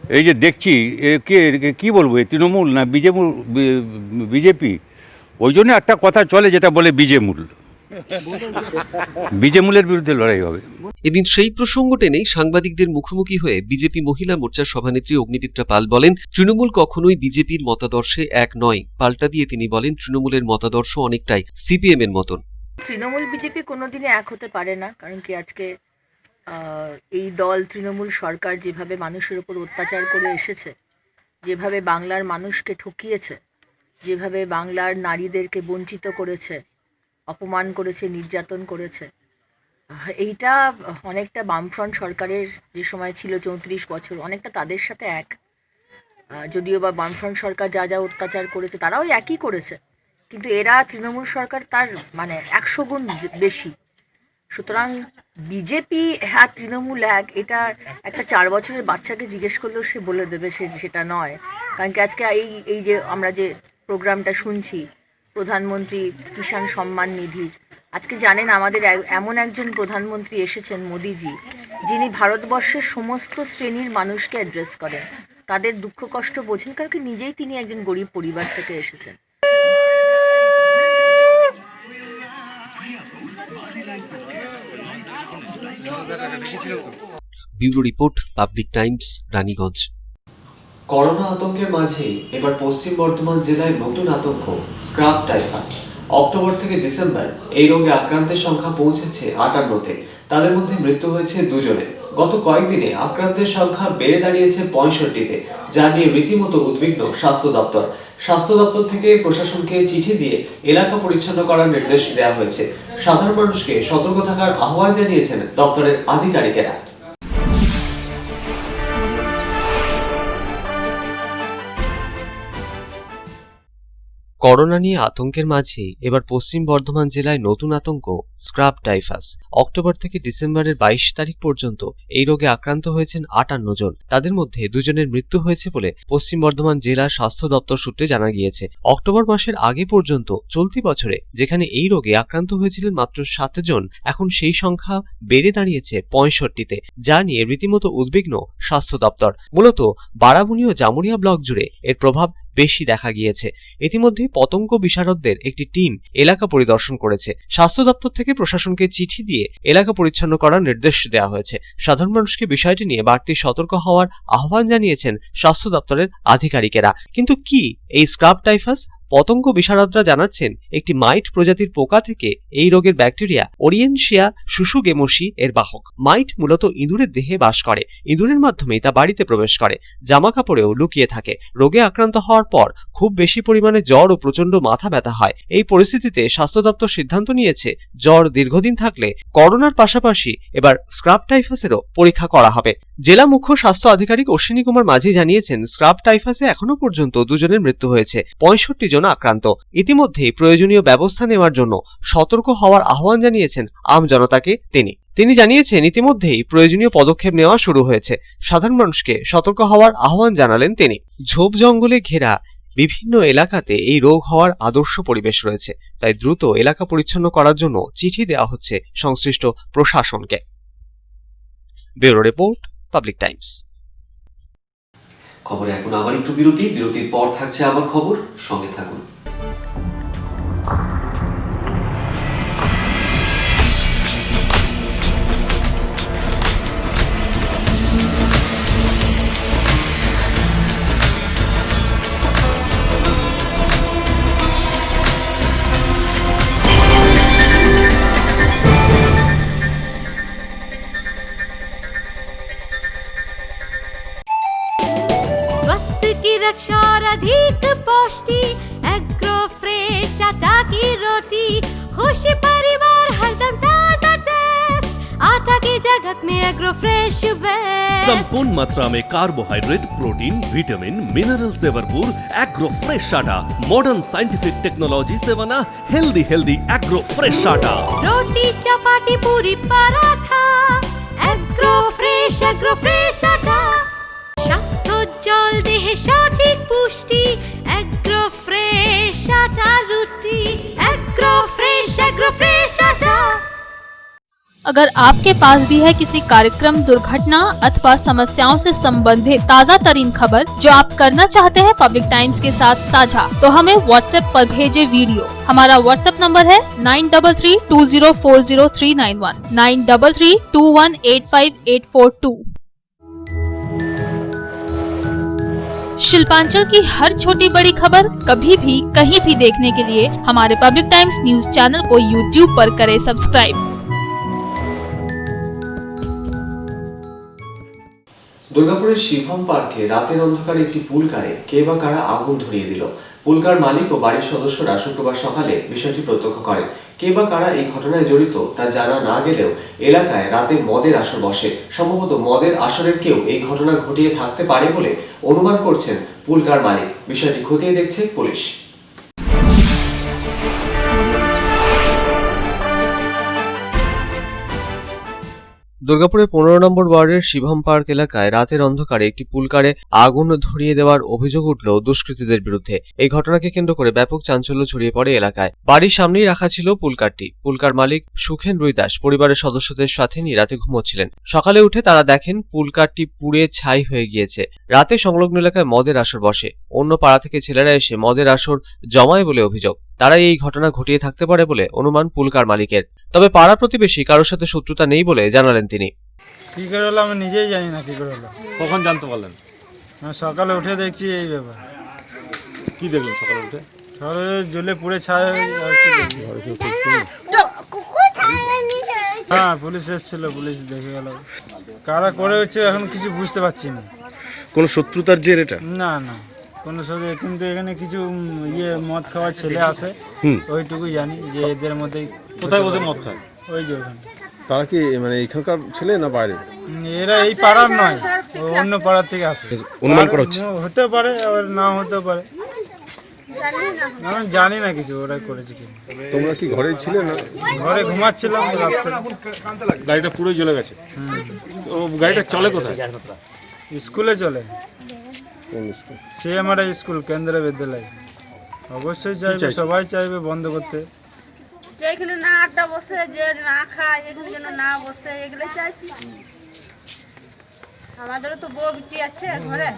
এই যে দেখছি কি বলবো, তৃণমূল না বিজেপি, ওই জন্য একটা কথা চলে যেটা বলে বিজেমূল। বিজেমূলের বিরুদ্ধে লড়াই হবে। এদিন সেই প্রসঙ্গ টেনেই সাংবাদিকদের মুখোমুখি হয়ে বিজেপি মহিলা মোর্চার সভানেত্রী অগ্নিমিত্রা পাল বলেন, তৃণমূল কখনোই বিজেপির মতাদর্শে এক নয়। পাল্টা দিয়ে তিনি বলেন, তৃণমূলের মতাদর্শ অনেকটাই সিপিএম এর মতন। তৃণমূল বিজেপি কোনোদিনই এক হতে পারে না, কারণ কি আজকে এই দল তৃণমূল সরকার যেভাবে মানুষের উপর অত্যাচার করে এসেছে, যেভাবে বাংলার মানুষকে ঠকিয়েছে, যেভাবে বাংলার নারীদেরকে বঞ্চিত করেছে, অপমান করেছে, নির্যাতন করেছে, এইটা অনেকটা বামফ্রন্ট সরকারের যে সময় ছিল 34 বছর, অনেকটা তাদের সাথে এক। যদিও বা বামফ্রন্ট সরকার যা যা অত্যাচার করেছে তারাও একই করেছে, কিন্তু এরা তৃণমূল সরকার তার 100 গুণ বেশি। সুতরাং বিজেপি হ্যাঁ তৃণমূল এক, এটা একটা 4 বছরের বাচ্চাকে জিজ্ঞেস করলেও সে বলে দেবে সেটা নয়। কারণ কি আজকে এই যে আমরা যে প্রোগ্রামটা শুনছি, প্রধানমন্ত্রী কিষাণ সম্মান নিধি, আজকে জানেন আমাদের এমন একজন প্রধানমন্ত্রী এসেছেন, মোদিজি, যিনি ভারতবর্ষের সমস্ত শ্রেণীর মানুষকে অ্যাড্রেস করেন, তাদের দুঃখ কষ্ট বোঝেন, কারণ কি নিজেই তিনি একজন গরিব পরিবার থেকে এসেছেন। Bureau report, public Times, Raniganj. Corona আতঙ্কের মাঝে এবার পশ্চিম বর্ধমান জেলায় নতুন আতঙ্ক, স্ক্রাব টাইফাস। অক্টোবর থেকে ডিসেম্বর এই রোগে আক্রান্তের সংখ্যা পৌঁছেছে 58-তে। তাদের মধ্যে মৃত্যু হয়েছে 2 জনের। গত কয়েকদিনে আক্রান্তের সংখ্যা বেড়ে দাঁড়িয়েছে 65-তে, যা নিয়ে রীতিমতো উদ্বিগ্ন স্বাস্থ্য দপ্তর। স্বাস্থ্য দপ্তর থেকে প্রশাসনকে চিঠি দিয়ে এলাকা পরিচ্ছন্ন করার নির্দেশ দেওয়া হয়েছে। সাধারণ মানুষকে সতর্ক থাকার আহ্বান জানিয়েছেন দপ্তরের আধিকারিকেরা। করোনা নিয়ে আতঙ্কের মাঝে এবার পশ্চিম বর্ধমান জেলায় নতুন আতঙ্ক, স্ক্রাব টাইফাস। অক্টোবর থেকে ডিসেম্বরের 22 তারিখ পর্যন্ত এই রোগে আক্রান্ত হয়েছেন 58 জন। তাদের মধ্যে 2 জনের মৃত্যু হয়েছে বলে পশ্চিম বর্ধমান জেলা স্বাস্থ্য দপ্তর সূত্রে জানা গিয়েছে। অক্টোবর মাসের আগে পর্যন্ত চলতি বছরে যেখানে এই রোগে আক্রান্ত হয়েছিলেন মাত্র 7 জন, এখন সেই সংখ্যা বেড়ে দাঁড়িয়েছে 65-তে, যা নিয়ে রীতিমতো উদ্বিগ্ন স্বাস্থ্য দপ্তর। মূলত বারাবণী ও জামুরিয়া ব্লক জুড়ে এর প্রভাব বেশি দেখা গিয়েছে। ইতিমধ্যে পতঙ্গ বিশারদদের একটি টিম এলাকা পরিদর্শন করেছে। স্বাস্থ্য দপ্তর থেকে প্রশাসনকে চিঠি দিয়ে এলাকা পরিচ্ছন্ন করার নির্দেশ দেওয়া হয়েছে। সাধারণ মানুষকে বিষয়টি নিয়ে বাড়তি সতর্ক হওয়ার আহ্বান জানিয়েছেন স্বাস্থ্য দপ্তরের আধিকারিকেরা। কিন্তু কি এই স্ক্রাব টাইফাস? পতঙ্গ বিশারদরা জানাচ্ছেন, একটি মাইট প্রজাতির পোকা থেকে এই রোগের ব্যাকটেরিয়া ওরিয়েনশিয়া শুশুগেমোসি এর বাহক। মাইট মূলত ইঁদুরের দেহে বাস করে, ইঁদুরের মাধ্যমেই তা বাড়িতে প্রবেশ করে, জামা কাপড়েও লুকিয়ে থাকে। রোগে আক্রান্ত হওয়ার পর খুব বেশি পরিমাণে জ্বর ও প্রচন্ড মাথা ব্যথা হয়। এই পরিস্থিতিতে স্বাস্থ্য দপ্তর সিদ্ধান্ত নিয়েছে, জ্বর দীর্ঘদিন থাকলে করোনার পাশাপাশি এবার স্ক্রাব টাইফাসেরও পরীক্ষা করা হবে। জেলা মুখ্য স্বাস্থ্য আধিকারিক অশ্বিনী কুমার মাঝি জানিয়েছেন, স্ক্রাব টাইফাসে এখনো পর্যন্ত 2 জনের মৃত্যু হয়েছে, 65 জন আক্রান্ত। ইতিমধ্যেই প্রয়োজনীয় ব্যবস্থা নেওয়ার জন্য সতর্ক হওয়ার আহ্বান জানিয়েছেন আমজনতাকে তিনি জানিয়েছেন ইতিমধ্যেই প্রয়োজনীয় পদক্ষেপ নেওয়া শুরু হয়েছে। সাধারণ মানুষকে সতর্ক হওয়ার আহ্বান জানালেন তিনি। ঝোপ জঙ্গলে ঘেরা বিভিন্ন এলাকাতে এই রোগ হওয়ার আদর্শ পরিবেশ রয়েছে, তাই দ্রুত এলাকা পরিচ্ছন্ন করার জন্য চিঠি দেওয়া হচ্ছে সংশ্লিষ্ট প্রশাসনকে। Bureau report, public Times. খবরে এখন আবার একটু বিরতির পর থাকছে আবার খবর, সঙ্গে থাকুন। स्वास्थ्य की रक्षा और अधिक पौष्टि एग्रो फ्रेश आटा की रोटी, खुशी परिवार हरदम ताजा टेस्ट, आटा की जगत में एग्रो फ्रेश बेस्ट। संपूर्ण मात्रा में कार्बोहाइड्रेट, प्रोटीन, विटामिन, मिनरल से भरपूर एग्रो फ्रेश आटा मॉडर्न साइंटिफिक टेक्नोलॉजी से बना हेल्दी एग्रो फ्रेश आटा। रोटी चपाटी पूरी पराठा एग्रो फ्रेश आटा, স্বাস্থ্যোজ্জ্বল দেহে সঠিক পুষ্টি এগ্রো ফ্রেশ আটা রুটি, এগ্রো ফ্রেশ আটা। अगर आपके पास भी है किसी कार्यक्रम, दुर्घटना अथवा समस्याओं से संबंधित ताज़ा तरीन खबर जो आप करना चाहते हैं पब्लिक टाइम्स के साथ साझा, तो हमें व्हाट्सएप पर भेजे वीडियो। हमारा व्हाट्सएप नंबर है 9332040391 9332185842। शिल्पांचल की हर छोटी बड़ी खबर कभी भी कहीं भी देखने के लिए हमारे पब्लिक टाइम्स न्यूज चैनल को यूट्यूब पर करें सब्सक्राइब। দুর্গাপুরের শিবম পার্কে রাতের অন্ধকারে একটি পুল কারে কে বা কারা আগুন ধরিয়ে দিল। পুলকার মালিক ও বাড়ির সদস্যরা শুক্রবার সকালে বিষয়টি প্রত্যক্ষ করেন। কে বা কারা এই ঘটনায় জড়িত তা জানা না গেলেও এলাকায় রাতে মদের আসর বসে। সম্ভবত মদের আসরের কেউ এই ঘটনা ঘটিয়ে থাকতে পারে বলে অনুমান করছেন পুলকার মালিক। বিষয়টি খতিয়ে দেখছে পুলিশ। দুর্গাপুরের 15 নম্বর ওয়ার্ডের শিবম পার্ক এলাকায় রাতের অন্ধকারে একটি পুলকারে আগুন ধরিয়ে দেওয়ার অভিযোগ উঠল দুষ্কৃতীদের বিরুদ্ধে। এই ঘটনাকে কেন্দ্র করে ব্যাপক চাঞ্চল্য ছড়িয়ে পড়ে এলাকায়। বাড়ির সামনেই রাখা ছিল পুলকারটি। পুলকার মালিক সুখেন রুইদাস পরিবারের সদস্যদের সাথে নিয়ে রাতে ঘুমোচ্ছিলেন। সকালে উঠে তারা দেখেন পুলকারটি পুড়ে ছাই হয়ে গিয়েছে। রাতে সংলগ্ন এলাকায় মদের আসর বসে। অন্য পাড়া থেকে ছেলেরা এসে মদের আসর জমায় বলে অভিযোগ। তারাই এই ঘটনা ঘটিয়ে থাকতে পারে বলে অনুমান পুলকার মালিকের। তবে পাড়া প্রতিবেশী কারোর সাথে শত্রুতা নেই বলে জানালেন তিনি। কি করে হলো আমি নিজেই জানি না কি করে হলো। কখন জানতে পারলেন? সকালে উঠে দেখছি এই ব্যাপার। কি দেখলেন সকালে উঠে? সকালে জ্বলে পুড়ে ছাই আর কি হ্যাঁ পুলিশ এসেছিল, পুলিশ দেখে গেল। কারা করে হচ্ছে এখন কিছু বুঝতে পারছি না। কোনো শত্রুতার জের এটা? না না কোনো সাথে, কিন্তু এখানে কিছু মদ খাওয়ার ছেলে আসে, ওইটুকুই জানি যে এদের মধ্যে। কোথায় বসে মদ খায়? ওই যে ওখানে। তারা কি মানে এখানকার ছেলে না বাইরে? এরা এই পাড়ার নয়, অন্য পাড়ার থেকে আসে। অনুমান করা হচ্ছে হতে পারে আবার না হতে পারে, আমি জানি না কিছু ওরা করেছে কি। তোমরা কি ঘরে ছিলে না? ঘরে ঘুমাচ্ছিলাম। গাড়িটা পুরো জ্বলে গেছে। ও গাড়িটা চলে কোথায়? স্কুলে চলে। কোন স্কুল? সে আমার স্কুল কেন্দ্রীয় বিদ্যালয়। অবশ্যই চাইবে, সবাই চাইবে বন্ধ করতে। যেখানে না আড্ডা বসে, যে না খায়, এখানে যেন না বসে, এগুলো চাইছি। আমাদেরও তো বউ বিটি আছে ঘরে।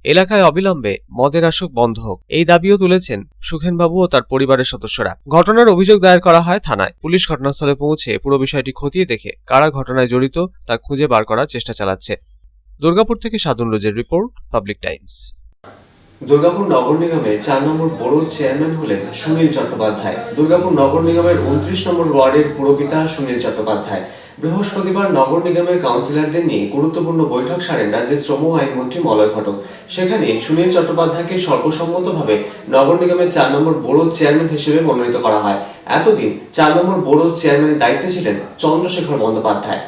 এলাকায় অবিলম্বে মদের আসর বন্ধ হোক, এই দাবিও তুলেছেন সুখেনবাবু ও তার পরিবারের সদস্যরা। ঘটনার অভিযোগ দায়ের করা হয় থানায়। পুলিশ ঘটনাস্থলে পৌঁছে পুরো বিষয়টি খতিয়ে দেখে কারা ঘটনায় জড়িত তা খুঁজে বার করার চেষ্টা চালাচ্ছে। দুর্গাপুর থেকে সাধন রোজের রিপোর্ট, পাবলিক টাইমস। দুর্গাপুর নগর নিগমের 4 নম্বর বোর্ড চেয়ারম্যান হলেন সুনীল চট্টোপাধ্যায়। দুর্গাপুর নগর নিগমের 29 নম্বর ওয়ার্ডের পুরপিতা সুনীল চট্টোপাধ্যায় বৃহস্পতিবার নগর নিগমের কাউন্সিলরদের নিয়ে গুরুত্বপূর্ণ বৈঠক সারেন রাজ্যের শ্রম আইনমন্ত্রী মলয় ঘটক। সেখানে সুনীল চট্টোপাধ্যায়কে সর্বসম্মতভাবে নগর নিগমের 4 নম্বর বোর্ড চেয়ারম্যান হিসেবে মনোনীত করা হয়। এতদিন 4 নম্বর বোর্ড চেয়ারম্যানের দায়িত্বে ছিলেন চন্দ্রশেখর বন্দ্যোপাধ্যায়।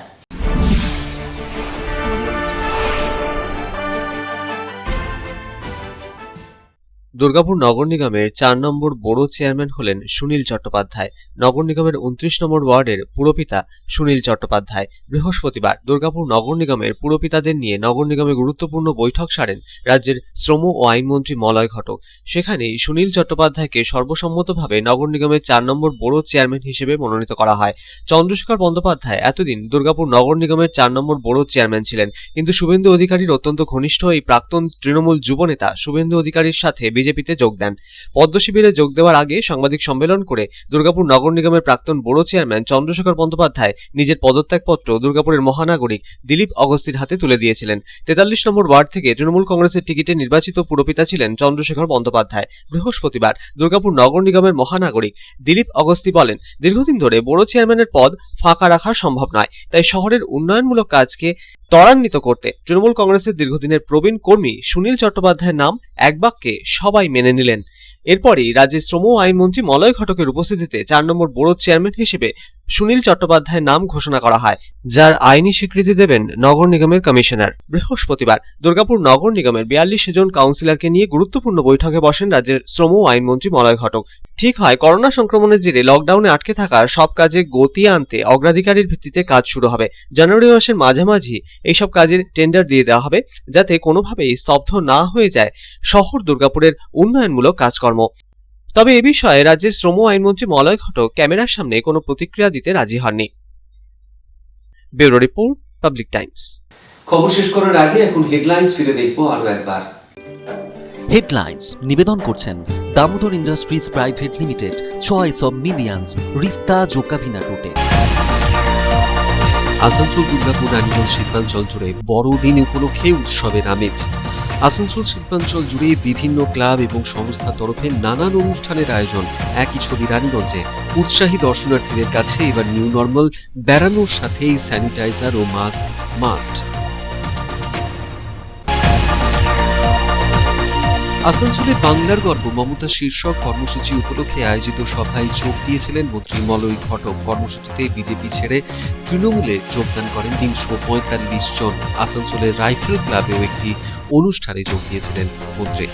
দুর্গাপুর নগর নিগমের 4 নম্বর বোরো চেয়ারম্যান হলেন সুনীল চট্টোপাধ্যায়। নগর নিগমের 29 নম্বর ওয়ার্ডের পুরপিতা সুনীল চট্টোপাধ্যায়। বৃহস্পতিবার দুর্গাপুর নগর নিগমের পুরপিতাদের নিয়ে নগর নিগমে গুরুত্বপূর্ণ বৈঠক সারেন রাজ্যের শ্রম ও আইনমন্ত্রী মলয় ঘটক। সেখানেই সুনীল চট্টোপাধ্যায়কে সর্বসম্মতভাবে নগর নিগমের 4 নম্বর বোরো চেয়ারম্যান হিসেবে মনোনীত করা হয়। চন্দ্রশেখর বন্দ্যোপাধ্যায় এতদিন দুর্গাপুর নগর নিগমের 4 নম্বর বোরো চেয়ারম্যান ছিলেন, কিন্তু শুভেন্দু অধিকারীর অত্যন্ত ঘনিষ্ঠ এই প্রাক্তন তৃণমূল যুবনেতা শুভেন্দু অধিকারীর সাথে বিজেপিতে যোগ দেন। পদ্ম শিবিরে যোগ দেওয়ার আগে সাংবাদিক সম্মেলন করে দুর্গাপুর নগর নিগমের প্রাক্তন বোরো চেয়ারম্যান চন্দ্রশেখর বন্দ্যোপাধ্যায় নিজের পদত্যাগপত্র দুর্গাপুরের মহানাগরিক দিলীপ অগস্তির হাতে তুলে দিয়েছিলেন। 43 নম্বর ওয়ার্ড থেকে তৃণমূল কংগ্রেসের টিকিটে নির্বাচিত পুরপিতা ছিলেন চন্দ্রশেখর বন্দ্যোপাধ্যায়। বৃহস্পতিবার দুর্গাপুর নগর নিগমের মহানাগরিক দিলীপ অগস্তি বলেন, দীর্ঘদিন ধরে বোরো চেয়ারম্যানের পদ ফাঁকা রাখা সম্ভব নয়, তাই শহরের উন্নয়নমূলক কাজকে ত্বরান্বিত করতে তৃণমূল কংগ্রেসের দীর্ঘদিনের প্রবীণ কর্মী সুনীল চট্টোপাধ্যায়ের নাম এক বাক্যে সবাই মেনে নিলেন। এরপরই রাজ্যের শ্রম ও আইনমন্ত্রী মলয় ঘটকের উপস্থিতিতে 4 নম্বর বোরো চেয়ারম্যান হিসেবে সুনীল চট্টোপাধ্যায়ের নাম ঘোষণা করা হয়, যার আইনি স্বীকৃতি দেবেন নগর নিগমের কমিশনার। বৃহস্পতিবার দুর্গাপুর নগর নিগমের 42 জন কাউন্সিলরকে নিয়ে গুরুত্বপূর্ণ বৈঠকে বসেন রাজ্যের শ্রম ও আইনমন্ত্রী মলয় ঘটক। ঠিক হয়, করোনা সংক্রমণের জেরে লকডাউনে আটকে থাকার সব কাজে গতি আনতে অগ্রাধিকারের ভিত্তিতে কাজ শুরু হবে। জানুয়ারি মাসের মাঝামাঝি এইসব কাজের টেন্ডার দিয়ে দেওয়া হবে, যাতে কোনোভাবেই স্তব্ধ না হয়ে যায় শহর দুর্গাপুরের উন্নয়নমূলক কাজকর্ম। তবে এ বিষয়ে রাজ্যের শ্রম আইনমন্ত্রী মলয় ঘটক ক্যামেরার সামনে কোনো প্রতিক্রিয়া দিতে রাজি হননি। Bureau report, public Times. খবর শেষ করার আগে এখন হেডলাইন্স ফিরে দেখবো আরো একবার। হেডলাইন্স নিবেদন করছেন Damodar industries private limited, choice of millions, রিস্তা জোকাভিনা রুটে। আসানসোল দুর্গাপুর রানীগঞ্জ শিল্পাঞ্চল জুড়ে বড়দিন উপলক্ষে উৎসবের আমেজ। আসানসোল শিল্পাঞ্চল জুড়ে বিভিন্ন ক্লাব এবং সংস্থার তরফে নানান অনুষ্ঠানের আয়োজন। একই ছবি রানীগঞ্জে। উৎসাহী দর্শনার্থীদের কাছে এবার নিউ নর্মাল, বেড়ানোর সাথেই স্যানিটাইজার ও মাস্ক মাস্ট। আসানসোলে বাংলার গর্ব মমতা শীর্ষক কর্মসূচি উপলক্ষে আয়োজিত সভায় যোগ দিয়েছিলেন মন্ত্রী মলয় ঘটক। কর্মসূচিতে বিজেপি ছেড়ে তৃণমূলে যোগদান করেন 345 জন। আসানসোলের রাইফেল ক্লাবেও একটি অনুষ্ঠানে যোগ দিয়েছিলেন মন্ত্রী।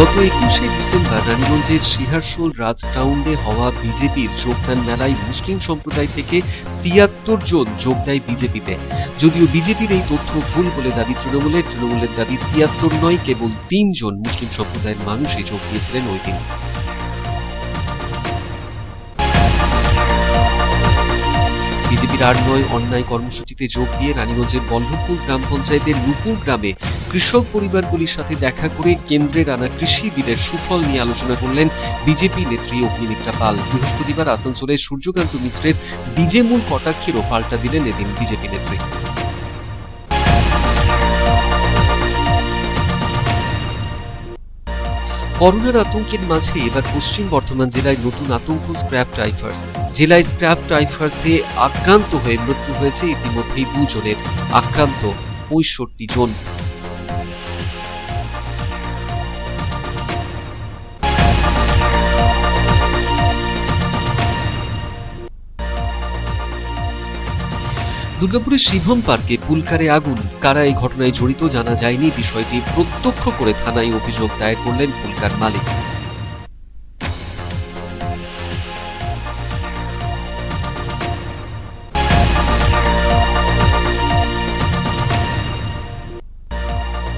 গত 21শে ডিসেম্বর রানীগঞ্জের সিহারশোল রাজ গ্রাউন্ডে হওয়া বিজেপির যোগদান মেলায় মুসলিম সম্প্রদায় থেকে 73 জন যোগ দেয় বিজেপিতে। যদিও বিজেপির এই তথ্য ভুল বলে দাবি তৃণমূলের দাবি 73 নয়, কেবল 3 জন মুসলিম সম্প্রদায়ের মানুষই যোগ দিয়েছিলেন ওই দিন। বিজেপির 8 অন্যায় কর্মসূচিতে যোগ দিয়ে রানীগঞ্জের বল্লভপুর গ্রাম পঞ্চায়েতের নুপুর গ্রামে কৃষক পরিবারগুলির সাথে দেখা করে কেন্দ্রের আনা কৃষি বিলের সুফল নিয়ে আলোচনা করলেন বিজেপি নেত্রী অগ্নিমিত্রা পাল। বৃহস্পতিবার আসানসোলের সূর্যকান্ত মিশ্রের বিজেমূল কটাক্ষেরও পাল্টা দিলেন এদিন বিজেপি নেত্রী। করোনার আতঙ্কের মাঝে এবার পশ্চিম বর্ধমান জেলায় নতুন আতঙ্ক স্ক্র্যাপ টাইফার্স। জেলায় স্ক্র্যাপ টাইফার্সে আক্রান্ত হয়ে মৃত্যু হয়েছে ইতিমধ্যেই 2 জনের, আক্রান্ত 65 জন। দুর্গাপুরের শিভম পার্কে পুলকারে আগুন। কারা এই ঘটনায় জড়িত জানা যায়নি। বিষয়টি প্রত্যক্ষ করে থানায় অভিযোগ দায়ের করলেন পুলকার মালিক।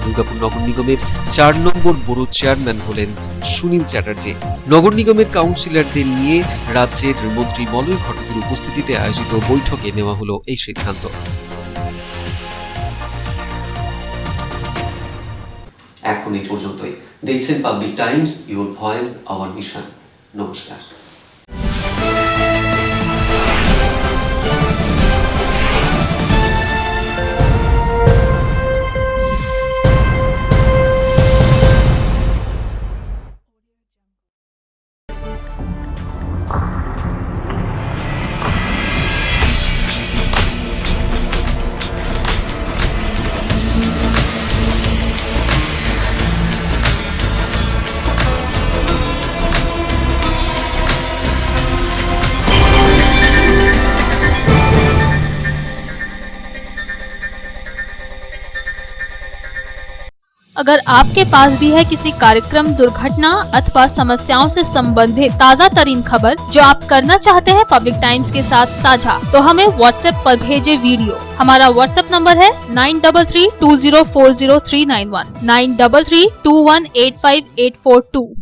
দুর্গাপুর নগর নিগমের 4 নম্বর বোরো চেয়ারম্যান হলেন সুনীল চ্যাটার্জি। নগর নিগমের কাউন্সিলরদের নিয়ে রাজ্যের মন্ত্রী মলয় ঘটকের উপস্থিতিতে আয়োজিত বৈঠকে নেওয়া হলো এই সিদ্ধান্ত। এখন এই পর্যন্তই। দেখছেন public Times, your voice hour mission. নমস্কার। अगर आपके पास भी है किसी कार्यक्रम, दुर्घटना अथवा समस्याओं से संबंधित ताज़ा तरीन खबर जो आप करना चाहते हैं पब्लिक टाइम्स के साथ साझा, तो हमें व्हाट्सएप पर भेजे वीडियो। हमारा व्हाट्सएप नंबर है 9332040391 9332185842।